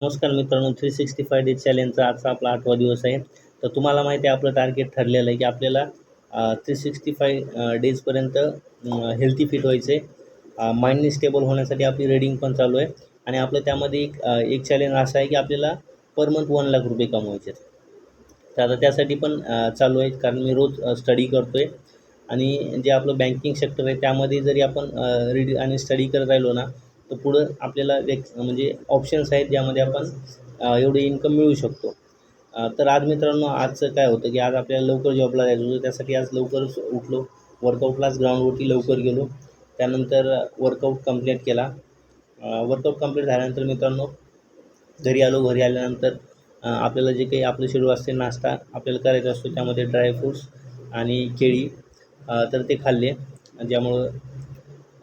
नमस्कार मित्रांनो, 365 डेज चॅलेंजचा आजचा आपला 8वा दिवस आहे. तर तुम्हाला माहिती आहे आपलं टार्गेट ठरलेलं आहे की आपल्याला 365 डेजपर्यंत हेल्थी फिट व्हायचं आहे. माइंडनी स्टेबल होण्यासाठी आपली रीडिंग पण चालू आहे आणि आपलं त्यामध्ये एक चॅलेंज असं आहे की आपल्याला पर मंथ 1,00,000 रुपये कमवायचे आहेत. तर आता त्यासाठी पण चालू आहे, कारण मी रोज स्टडी करतो आहे आणि जे आपलं बँकिंग सेक्टर आहे त्यामध्ये जरी आपण रीड आणि स्टडी करत राहिलो ना, तर पुढं आपल्याला एक म्हणजे ऑप्शन्स आहेत ज्यामध्ये आपण एवढे इन्कम मिळवू शकतो. तर आज मित्रांनो, आजचं काय होतं की आज आपल्याला लवकर जॉबला जायचं होतं. त्यासाठी आज लवकरच उठलो, वर्कआउटलाच ग्राउंडवरती लवकर गेलो. त्यानंतर वर्कआउट कंप्लीट केला. वर्कआउट कंप्लीट झाल्यानंतर मित्रांनो घरी आलो. घरी आल्यानंतर आपल्याला जे काही आपलं शेड्यूल असते, नाश्ता आपल्याला करायचा असतो, त्यामध्ये ड्रायफ्रूट्स आणि केळी तर ते खाल्ले. ज्यामुळं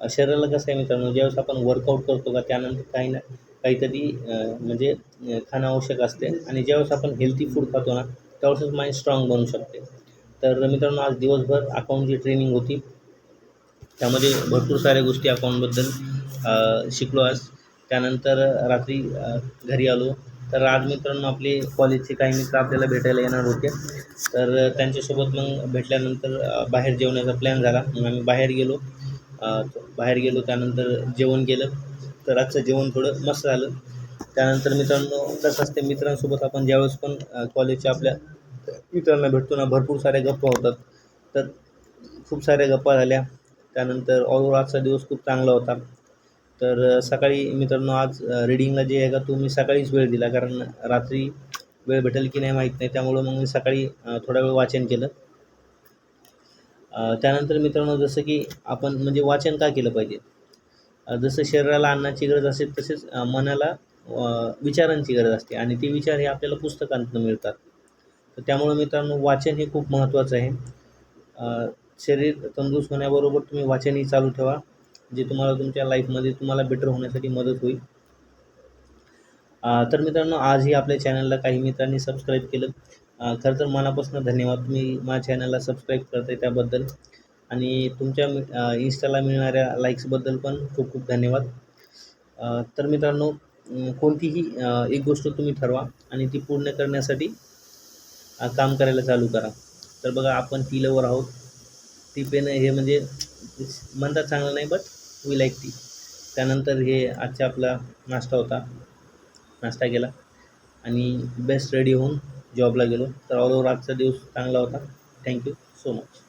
शरीराला कसं आहे मित्रांनो, ज्यावेळेस आपण वर्कआउट करतो का त्यानंतर काही ना काहीतरी म्हणजे खाणं आवश्यक असते आणि ज्यावेळेस आपण हेल्थी फूड खातो ना, त्यावेळेसच माइंड स्ट्राँग बनू शकते. तर मित्रांनो, आज दिवसभर अकाउंटची ट्रेनिंग होती. त्यामध्ये भरपूर साऱ्या गोष्टी अकाउंटबद्दल शिकलो आज. त्यानंतर रात्री घरी आलो. तर आज मित्रांनो, आपले कॉलेजचे काही मित्र आपल्याला भेटायला येणार होते. तर त्यांच्यासोबत मग भेटल्यानंतर बाहेर जेवण्याचा प्लॅन झाला. मग आम्ही बाहेर गेलो. त्यानंतर जेवण केलं. तर आजचं जेवण थोडं मस्त झालं. त्यानंतर मित्रांनो, कसं असते, मित्रांसोबत आपण ज्यावेळेस पण कॉलेजच्या आपल्या मित्रांना भेटतो ना, भरपूर साऱ्या गप्पा होतात. तर खूप साऱ्या गप्पा झाल्या. त्यानंतर ओव्हरऑल आजचा दिवस खूप चांगला होता. तर सकाळी मित्रांनो, आज रीडिंगला जे आहे का तो मी सकाळीच वेळ दिला, कारण रात्री वेळ भेटेल की नाही माहीत नाही. त्यामुळं मग मी सकाळी थोडा वेळ वाचन केलं. त्यानंतर मित्रांनो, जसं की आपण म्हणजे वाचन का केलं पाहिजे? जसं शरीराला अन्नाची गरज असेल तसेच मनाला विचारांची गरज असते आणि ते विचार हे आपल्याला पुस्तकांतून मिळतात. तर त्यामुळं मित्रांनो, वाचन हे खूप महत्त्वाचं आहे. शरीर तंदुरुस्त होण्याबरोबर तुम्ही वाचनही चालू ठेवा, जे तुम्हाला तुमच्या लाईफमध्ये तुम्हाला बेटर होण्यासाठी मदत होईल. तर मित्रांनो, आजही आपल्या चॅनलला काही मित्रांनी सबस्क्राईब केलं. खरं तर मनापासून धन्यवाद, तुम्ही माझ्या चॅनलला सबस्क्राईब करताय त्याबद्दल आणि तुमच्या इन्स्टाला मिळणाऱ्या लाईक्सबद्दल पण खूप खूप धन्यवाद. तर मित्रांनो, कोणतीही एक गोष्ट तुम्ही ठरवा आणि ती पूर्ण करण्यासाठी काम करायला चालू करा. तर बघा, आपण टी लवर आहोत. टी पेन हे म्हणजे म्हणतात चांगलं नाही, बट वी लाईक टी. त्यानंतर हे आजचा आपला नाश्ता होता. नाश्ता केला आणि बेस्ट रेडी होऊन जॉबला गेलो. तर ऑल ओव्हर आजचा दिवस चांगला होता. Thank you so much.